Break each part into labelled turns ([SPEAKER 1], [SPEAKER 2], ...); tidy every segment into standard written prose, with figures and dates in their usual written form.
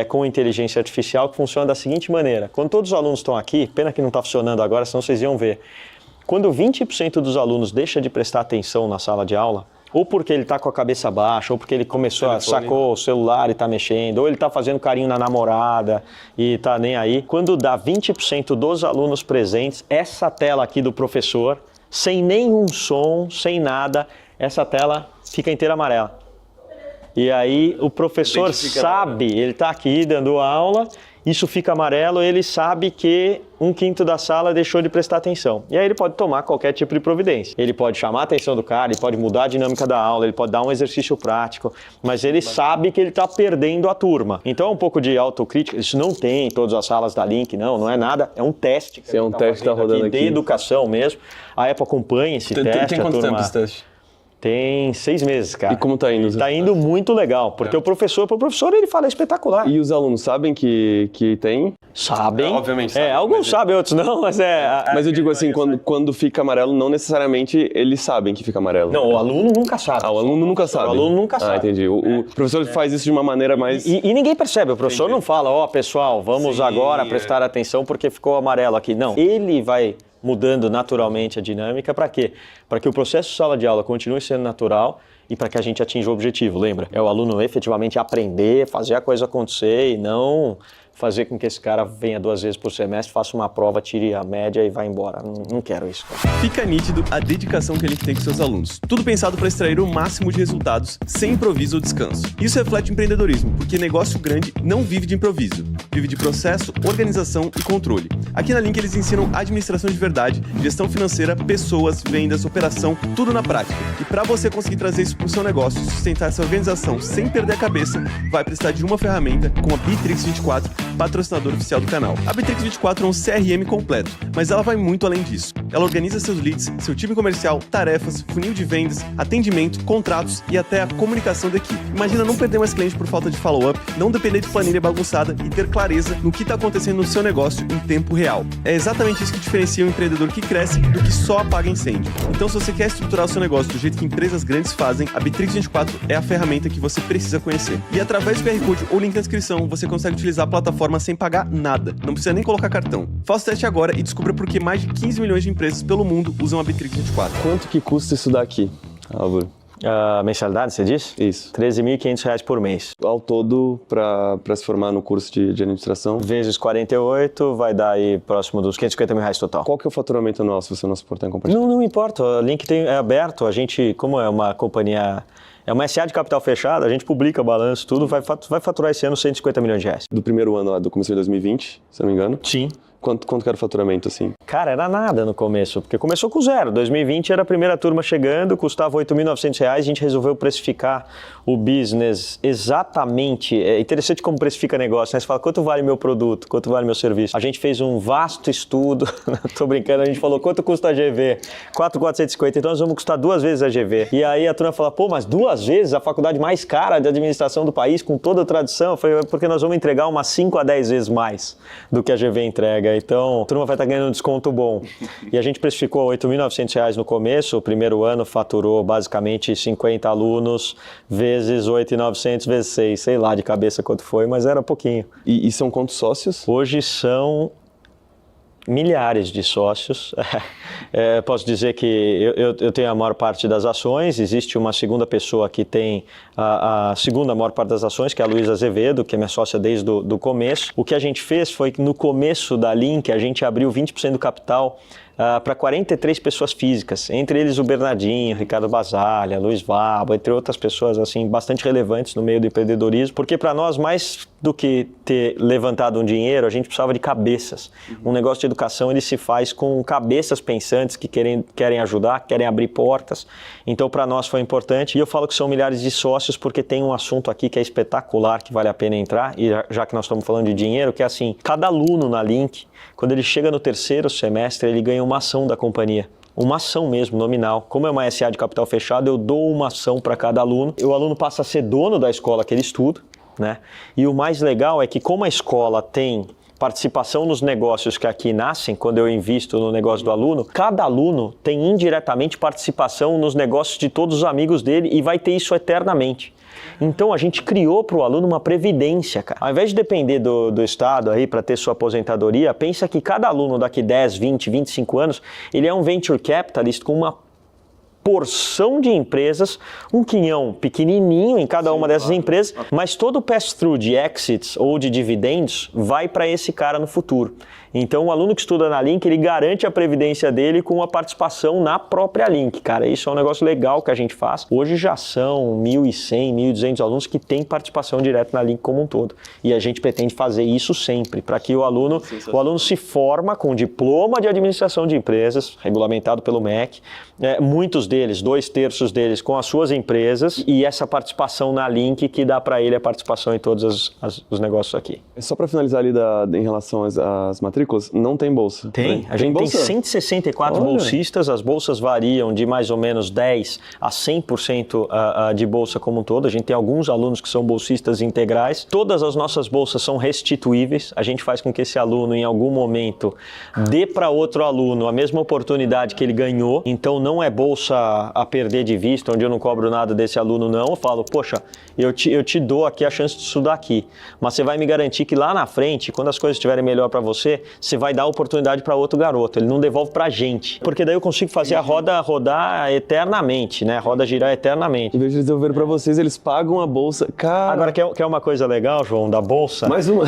[SPEAKER 1] com inteligência artificial que funciona da seguinte maneira. Quando todos os alunos estão aqui, pena que não está funcionando agora, senão vocês iam ver. Quando 20% dos alunos deixa de prestar atenção na sala de aula, ou porque ele está com a cabeça baixa, ou porque ele sacou o celular e está mexendo, ou ele está fazendo carinho na namorada e está nem aí. Quando dá 20% dos alunos presentes, essa tela aqui do professor, sem nenhum som, sem nada, essa tela fica inteira amarela. E aí o professor sabe, ele está aqui dando aula, isso fica amarelo, ele sabe que 1/5 da sala deixou de prestar atenção. E aí ele pode tomar qualquer tipo de providência. Ele pode chamar a atenção do cara, ele pode mudar a dinâmica da aula, ele pode dar um exercício prático, mas ele sabe que ele está perdendo a turma. Então é um pouco de autocrítica, isso não tem em todas as salas da Link, não é nada, é um teste.
[SPEAKER 2] É um teste que está rodando aqui.
[SPEAKER 1] De educação mesmo. A Apple acompanha esse teste.
[SPEAKER 2] Tem quanto tempo esse teste?
[SPEAKER 1] Tem 6 meses, cara.
[SPEAKER 2] E como tá indo?
[SPEAKER 1] Tá indo muito legal, porque o professor ele fala, é espetacular.
[SPEAKER 2] E os alunos sabem que tem?
[SPEAKER 1] Sabem.
[SPEAKER 2] Obviamente sabem.
[SPEAKER 1] Alguns sabem, outros não, mas
[SPEAKER 2] Mas eu digo assim, quando fica amarelo, não necessariamente eles sabem que fica amarelo.
[SPEAKER 1] Não, o aluno nunca sabe.
[SPEAKER 2] O aluno nunca sabe.
[SPEAKER 1] O aluno nunca sabe.
[SPEAKER 2] Entendi. O professor faz isso de uma maneira mais...
[SPEAKER 1] E ninguém percebe, o professor não fala, pessoal, vamos agora prestar atenção porque ficou amarelo aqui. Não, ele vai mudando naturalmente a dinâmica, para quê? Para que o processo de sala de aula continue sendo natural e para que a gente atinja o objetivo, lembra? É o aluno efetivamente aprender, fazer a coisa acontecer e não fazer com que esse cara venha 2 vezes por semestre, faça uma prova, tire a média e vá embora. Não quero isso, cara.
[SPEAKER 3] Fica nítido a dedicação que a Link tem com seus alunos. Tudo pensado para extrair o máximo de resultados, sem improviso ou descanso. Isso reflete empreendedorismo, porque negócio grande não vive de improviso. Vive de processo, organização e controle. Aqui na Link eles ensinam administração de verdade, gestão financeira, pessoas, vendas, operação, tudo na prática. E para você conseguir trazer isso para o seu negócio, sustentar essa organização sem perder a cabeça, vai precisar de uma ferramenta com a Bitrix 24, patrocinador oficial do canal. A Bitrix 24 é um CRM completo, mas ela vai muito além disso. Ela organiza seus leads, seu time comercial, tarefas, funil de vendas, atendimento, contratos e até a comunicação da equipe. Imagina não perder mais cliente por falta de follow-up, não depender de planilha bagunçada e ter clareza no que está acontecendo no seu negócio em tempo real. É exatamente isso que diferencia um empreendedor que cresce do que só apaga incêndio. Então, se você quer estruturar o seu negócio do jeito que empresas grandes fazem, a Bitrix 24 é a ferramenta que você precisa conhecer. E através do QR Code ou link na descrição, você consegue utilizar a plataforma sem pagar nada. Não precisa nem colocar cartão. Faça o teste agora e descubra por que mais de 15 milhões de empresas pelo mundo usam a Bitrix 24.
[SPEAKER 2] Quanto que custa estudar aqui, Álvaro?
[SPEAKER 1] A mensalidade, você disse?
[SPEAKER 2] Isso.
[SPEAKER 1] R$13.500 por mês.
[SPEAKER 2] Ao todo, para se formar no curso de administração?
[SPEAKER 1] Vezes 48, vai dar aí próximo dos R$550 mil total.
[SPEAKER 2] Qual que é o faturamento anual, se você não se importar em compartilhar?
[SPEAKER 1] Não importa, o link é aberto, a gente, como é uma companhia... É uma SA de capital fechado, a gente publica balanço, tudo, vai faturar esse ano R$150 milhões. Do
[SPEAKER 2] primeiro ano lá, do começo de 2020, se não me engano?
[SPEAKER 1] Sim.
[SPEAKER 2] Quanto que era o faturamento, assim?
[SPEAKER 1] Cara, era nada no começo, porque começou com 0. 2020 era a primeira turma chegando, custava R$8.900, a gente resolveu precificar o business exatamente. É interessante como precifica negócio, né? Você fala, quanto vale meu produto, quanto vale meu serviço? A gente fez um vasto estudo, tô brincando, a gente falou, quanto custa a GV? 4.450, então nós vamos custar 2 vezes a GV. E aí a turma falou, pô, mas 2 vezes a faculdade mais cara de administração do país, com toda a tradição? Eu falei, porque nós vamos entregar umas 5 a 10 vezes mais do que a GV entrega. Então, a turma vai estar ganhando um desconto bom. E a gente precificou R$8.900 no começo, o primeiro ano faturou basicamente 50 alunos, vezes 8.900, vezes 6, sei lá de cabeça quanto foi, mas era pouquinho.
[SPEAKER 2] E são quantos sócios?
[SPEAKER 1] Hoje são milhares de sócios. Posso dizer que eu tenho a maior parte das ações, existe uma segunda pessoa que tem a segunda maior parte das ações, que é a Luísa Azevedo, que é minha sócia desde o começo. O que a gente fez foi que no começo da Link a gente abriu 20% do capital para 43 pessoas físicas, entre eles o Bernardinho, Ricardo Basalha, Luiz Vabo, entre outras pessoas assim bastante relevantes no meio do empreendedorismo, porque para nós, mais do que ter levantado um dinheiro, a gente precisava de cabeças. Um negócio de educação ele se faz com cabeças pensantes que querem ajudar, querem abrir portas, então para nós foi importante. E eu falo que são milhares de sócios porque tem um assunto aqui que é espetacular, que vale a pena entrar, e já que nós estamos falando de dinheiro, que é assim, cada aluno na Link, quando ele chega no 3º semestre, ele ganha uma ação da companhia. Uma ação mesmo, nominal. Como é uma SA de capital fechado, eu dou uma ação para cada aluno. O aluno passa a ser dono da escola que ele estuda, né? E o mais legal é que como a escola tem participação nos negócios que aqui nascem, quando eu invisto no negócio do aluno, cada aluno tem indiretamente participação nos negócios de todos os amigos dele e vai ter isso eternamente. Então a gente criou para o aluno uma previdência, cara. Ao invés de depender do Estado aí para ter sua aposentadoria, pensa que cada aluno daqui 10, 20, 25 anos, ele é um venture capitalist com uma porção de empresas, um quinhão pequenininho em cada uma dessas empresas, mas todo o pass-through de exits ou de dividendos vai para esse cara no futuro. Então, o aluno que estuda na Link, ele garante a previdência dele com a participação na própria Link, cara. Isso é um negócio legal que a gente faz. Hoje já são 1.100, 1.200 alunos que têm participação direta na Link como um todo. E a gente pretende fazer isso sempre, para que o aluno se forma com diploma de administração de empresas, regulamentado pelo MEC, muitos deles, 2/3 deles, com as suas empresas, e essa participação na Link que dá para ele a participação em todos os negócios aqui.
[SPEAKER 2] Só para finalizar ali em relação às matrículas, não tem bolsa?
[SPEAKER 1] Tem. A gente tem 164 bolsistas, as bolsas variam de mais ou menos 10% a 100% de bolsa como um todo. A gente tem alguns alunos que são bolsistas integrais. Todas as nossas bolsas são restituíveis. A gente faz com que esse aluno, em algum momento, dê para outro aluno a mesma oportunidade que ele ganhou. Então, não é bolsa a perder de vista, onde eu não cobro nada desse aluno, não. Eu falo, poxa, eu te dou aqui a chance de estudar aqui, mas você vai me garantir que lá na frente, quando as coisas estiverem melhor para você vai dar a oportunidade para outro garoto, ele não devolve para a gente, porque daí eu consigo fazer a roda rodar eternamente, né? A roda girar eternamente.
[SPEAKER 2] Em vez de eles devolverem para vocês, eles pagam a bolsa. Cara...
[SPEAKER 1] Agora, quer uma coisa legal, João, da bolsa?
[SPEAKER 2] Mais uma.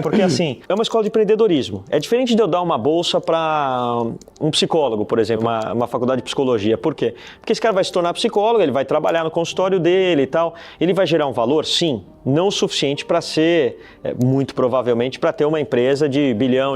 [SPEAKER 1] Porque assim, é uma escola de empreendedorismo. É diferente de eu dar uma bolsa para um psicólogo, por exemplo, uma faculdade de psicologia. Por quê? Porque esse cara vai se tornar psicólogo, ele vai trabalhar no consultório dele e tal. Ele vai gerar um valor? Sim. Não o suficiente para ser, muito provavelmente, para ter uma empresa de R$ 1 bilhão.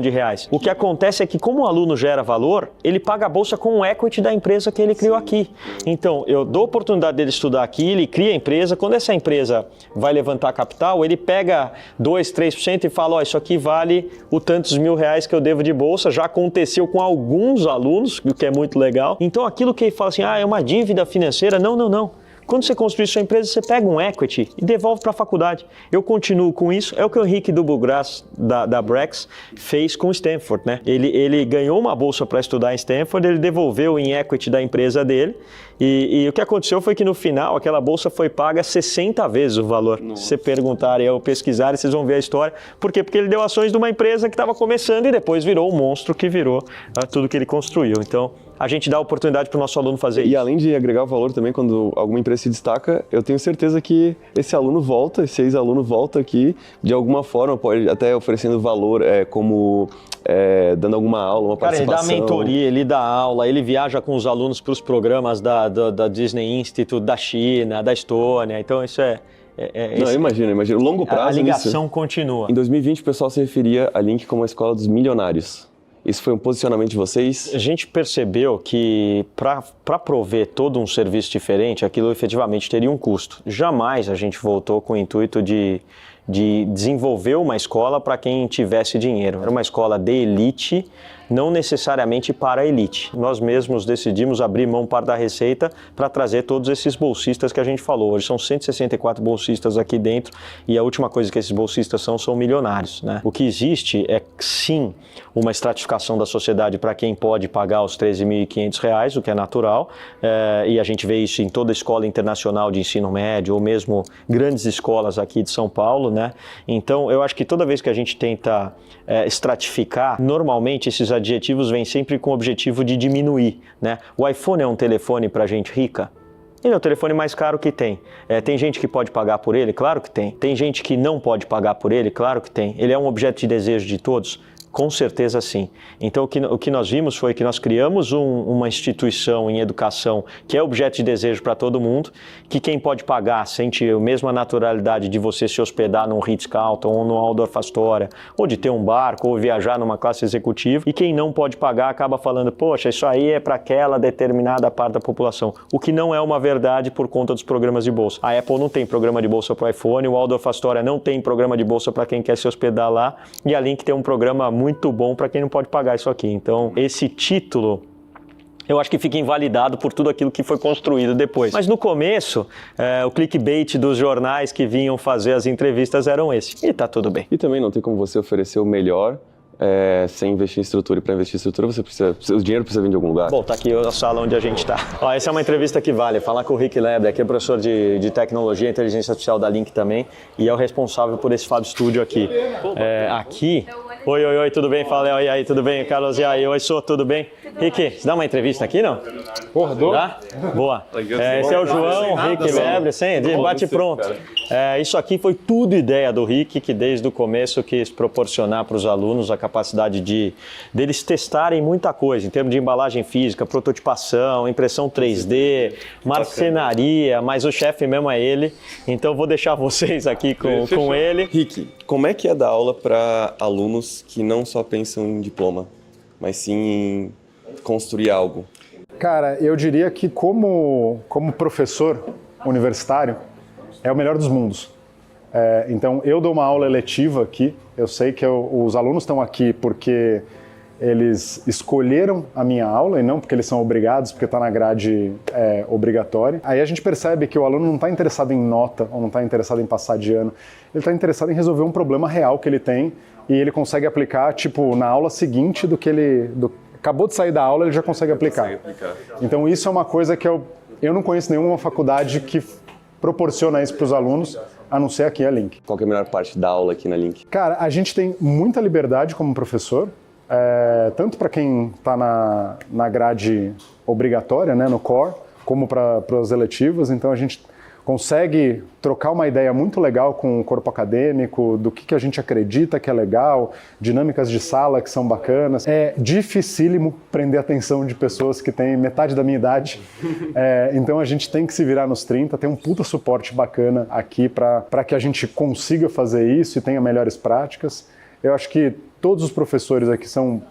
[SPEAKER 1] O que acontece é que, como o aluno gera valor, ele paga a bolsa com o equity da empresa que ele criou aqui. Então, eu dou a oportunidade dele estudar aqui, ele cria a empresa. Quando essa empresa vai levantar capital, ele pega 2%, 3% e fala, isso aqui vale o tantos mil reais que eu devo de bolsa. Já aconteceu com alguns alunos, o que é muito legal. Então, aquilo que ele fala assim, é uma dívida financeira, não. Quando você construir sua empresa, você pega um equity e devolve para a faculdade. Eu continuo com isso. É o que o Henrique Dubugras, da Brex, fez com Stanford, né? Ele ganhou uma bolsa para estudar em Stanford, ele devolveu em equity da empresa dele. E o que aconteceu foi que no final, aquela bolsa foi paga 60 vezes o valor. Nossa. Se você perguntarem ou pesquisarem, vocês vão ver a história. Por quê? Porque ele deu ações de uma empresa que estava começando e depois virou o monstro que virou tudo que ele construiu. Então, a gente dá a oportunidade para o nosso aluno fazer isso.
[SPEAKER 2] E além de agregar o valor também, quando alguma empresa se destaca, eu tenho certeza que esse aluno volta, esse ex-aluno volta aqui, de alguma forma, pode até oferecendo valor, como dando alguma aula, uma participação.
[SPEAKER 1] Ele dá mentoria, ele dá aula, ele viaja com os alunos para os programas da Disney Institute, da China, da Estônia, então isso
[SPEAKER 2] Não, imagina, longo prazo.
[SPEAKER 1] A ligação continua.
[SPEAKER 2] Em 2020 o pessoal se referia à Link como a escola dos milionários. Isso foi um posicionamento de vocês?
[SPEAKER 1] A gente percebeu que para prover todo um serviço diferente, aquilo efetivamente teria um custo. Jamais a gente voltou com o intuito de desenvolver uma escola para quem tivesse dinheiro. Era uma escola de elite, não necessariamente para a elite. Nós mesmos decidimos abrir mão parte da receita para trazer todos esses bolsistas que a gente falou. Hoje são 164 bolsistas aqui dentro e a última coisa que esses bolsistas são milionários, né? O que existe é, sim, uma estratificação da sociedade para quem pode pagar os R$ 13.500, o que é natural, e a gente vê isso em toda escola internacional de ensino médio ou mesmo grandes escolas aqui de São Paulo, né? Então, eu acho que toda vez que a gente tenta estratificar, normalmente esses adjetivos vêm sempre com o objetivo de diminuir, né? O iPhone é um telefone para gente rica? Ele é o telefone mais caro que tem. Tem gente que pode pagar por ele? Claro que tem. Tem gente que não pode pagar por ele? Claro que tem. Ele é um objeto de desejo de todos? Com certeza sim. Então o que nós vimos foi que nós criamos uma instituição em educação que é objeto de desejo para todo mundo, que quem pode pagar sente a mesma naturalidade de você se hospedar num Ritz-Carlton ou no Waldorf Astoria, ou de ter um barco, ou viajar numa classe executiva, e quem não pode pagar acaba falando, poxa, isso aí é para aquela determinada parte da população, o que não é uma verdade por conta dos programas de bolsa. A Apple não tem programa de bolsa para o iPhone, o Waldorf Astoria não tem programa de bolsa para quem quer se hospedar lá, e a Link tem um programa muito bom para quem não pode pagar isso aqui. Então, esse título, eu acho que fica invalidado por tudo aquilo que foi construído depois. Mas no começo, o clickbait dos jornais que vinham fazer as entrevistas eram esse. E tá tudo bem.
[SPEAKER 2] E também não tem como você oferecer o melhor sem investir em estrutura. E para investir em estrutura, o dinheiro precisa vir de algum lugar.
[SPEAKER 1] Bom, tá aqui a sala onde a gente está. Essa é uma entrevista que vale. Falar com o Rick Lebre, que é professor de tecnologia e inteligência artificial da Link também, e é o responsável por esse Fab Studio aqui. Aqui... Oi, tudo bem? Fala, e aí, tudo bem? Carlos, e aí? Oi, Sô, tudo bem? Rick, você dá uma entrevista aqui, não?
[SPEAKER 4] Porra, dou.
[SPEAKER 1] Dá? Boa. Esse é o João, Rick Lebre, bate pronto. Isso aqui foi tudo ideia do Rick, que desde o começo quis proporcionar para os alunos a capacidade deles testarem muita coisa, em termos de embalagem física, prototipação, impressão 3D, marcenaria, mas o chefe mesmo é ele, então vou deixar vocês aqui com ele.
[SPEAKER 3] Rick, como é que é dar aula para alunos que não só pensam em diploma, mas sim em construir algo?
[SPEAKER 4] Cara, eu diria que como professor universitário, é o melhor dos mundos. Então, eu dou uma aula eletiva aqui, eu sei que os alunos estão aqui porque eles escolheram a minha aula e não porque eles são obrigados, porque está na grade obrigatória. Aí a gente percebe que o aluno não está interessado em nota ou não está interessado em passar de ano, ele está interessado em resolver um problema real que ele tem e ele consegue aplicar, tipo, na aula seguinte do que ele... acabou de sair da aula, ele já consegue aplicar. Então isso é uma coisa que eu não conheço nenhuma faculdade que proporciona isso para os alunos, a não ser aqui a Link.
[SPEAKER 2] Qual que é a melhor parte da aula aqui na Link?
[SPEAKER 4] Cara, a gente tem muita liberdade como professor, tanto para quem está na grade obrigatória, né, no core, como para as eletivas. Então a gente consegue trocar uma ideia muito legal com o corpo acadêmico, do que a gente acredita que é legal, dinâmicas de sala que são bacanas. É dificílimo prender a atenção de pessoas que têm metade da minha idade, então a gente tem que se virar nos 30, tem um puta suporte bacana aqui para que a gente consiga fazer isso e tenha melhores práticas. Eu acho que todos os professores aqui são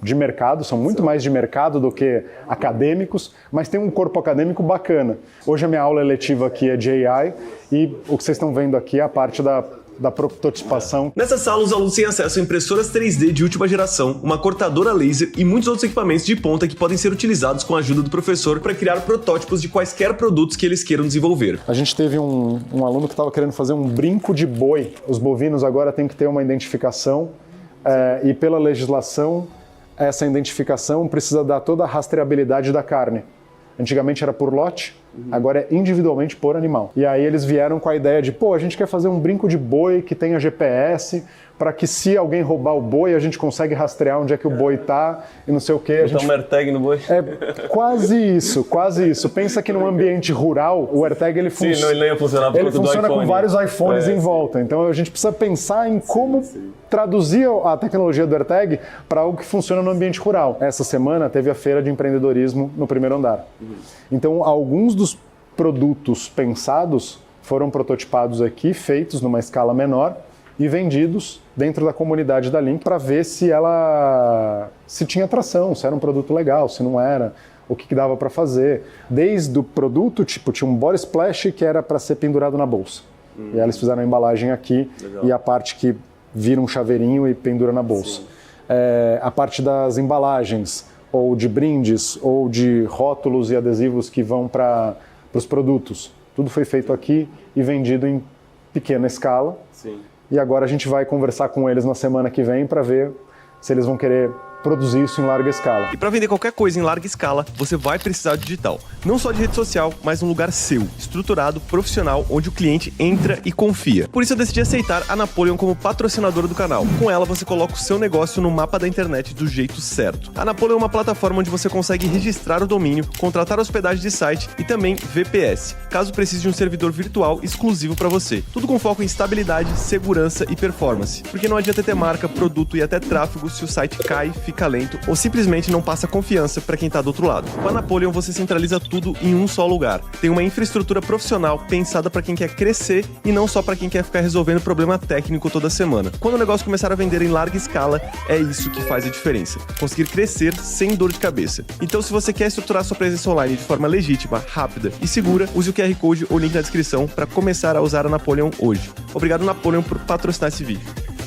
[SPEAKER 4] de mercado, são muito mais de mercado do que acadêmicos, mas tem um corpo acadêmico bacana. Hoje a minha aula eletiva aqui é de AI e o que vocês estão vendo aqui é a parte da prototipação.
[SPEAKER 3] Nessa sala, os alunos têm acesso a impressoras 3D de última geração, uma cortadora laser e muitos outros equipamentos de ponta que podem ser utilizados com a ajuda do professor para criar protótipos de quaisquer produtos que eles queiram desenvolver.
[SPEAKER 4] A gente teve um aluno que estava querendo fazer um brinco de boi. Os bovinos agora têm que ter uma identificação e pela legislação, essa identificação precisa dar toda a rastreabilidade da carne. Antigamente era por lote, agora é individualmente por animal. E aí eles vieram com a ideia de, a gente quer fazer um brinco de boi que tenha GPS, para que se alguém roubar o boi, a gente consegue rastrear onde é que o boi está e não sei o quê.
[SPEAKER 3] Botar um AirTag no boi?
[SPEAKER 4] Quase isso. Pensa que num ambiente rural, o AirTag ele funciona.
[SPEAKER 3] Sim, não ia funcionar por
[SPEAKER 4] ele
[SPEAKER 3] conta do
[SPEAKER 4] funciona
[SPEAKER 3] iPhone.
[SPEAKER 4] com vários iPhones em volta. Então a gente precisa pensar em como traduzir a tecnologia do AirTag para algo que funciona no ambiente rural. Essa semana teve a feira de empreendedorismo no primeiro andar. Então alguns dos produtos pensados foram prototipados aqui, feitos numa escala menor e vendidos dentro da comunidade da Link para ver se tinha atração, se era um produto legal, se não era, o que dava para fazer. Desde o produto, tinha um body splash que era para ser pendurado na bolsa. E aí eles fizeram a embalagem aqui e a parte que vira um chaveirinho e pendura na bolsa. A parte das embalagens, ou de brindes, ou de rótulos e adesivos que vão para os produtos. Tudo foi feito aqui e vendido em pequena escala.
[SPEAKER 3] Sim.
[SPEAKER 4] E agora a gente vai conversar com eles na semana que vem para ver se eles vão querer produzir isso em larga escala.
[SPEAKER 3] E para vender qualquer coisa em larga escala, você vai precisar de digital. Não só de rede social, mas um lugar seu, estruturado, profissional, onde o cliente entra e confia. Por isso eu decidi aceitar a Napoleon como patrocinadora do canal. Com ela, você coloca o seu negócio no mapa da internet do jeito certo. A Napoleon é uma plataforma onde você consegue registrar o domínio, contratar hospedagem de site e também VPS, caso precise de um servidor virtual exclusivo para você. Tudo com foco em estabilidade, segurança e performance. Porque não adianta ter marca, produto e até tráfego se o site cai, fica lento ou simplesmente não passa confiança para quem está do outro lado. Com a Napoleon você centraliza tudo em um só lugar. Tem uma infraestrutura profissional pensada para quem quer crescer e não só para quem quer ficar resolvendo problema técnico toda semana. Quando o negócio começar a vender em larga escala, é isso que faz a diferença. Conseguir crescer sem dor de cabeça. Então, se você quer estruturar sua presença online de forma legítima, rápida e segura, use o QR Code ou link na descrição para começar a usar a Napoleon hoje. Obrigado, Napoleon, por patrocinar esse vídeo.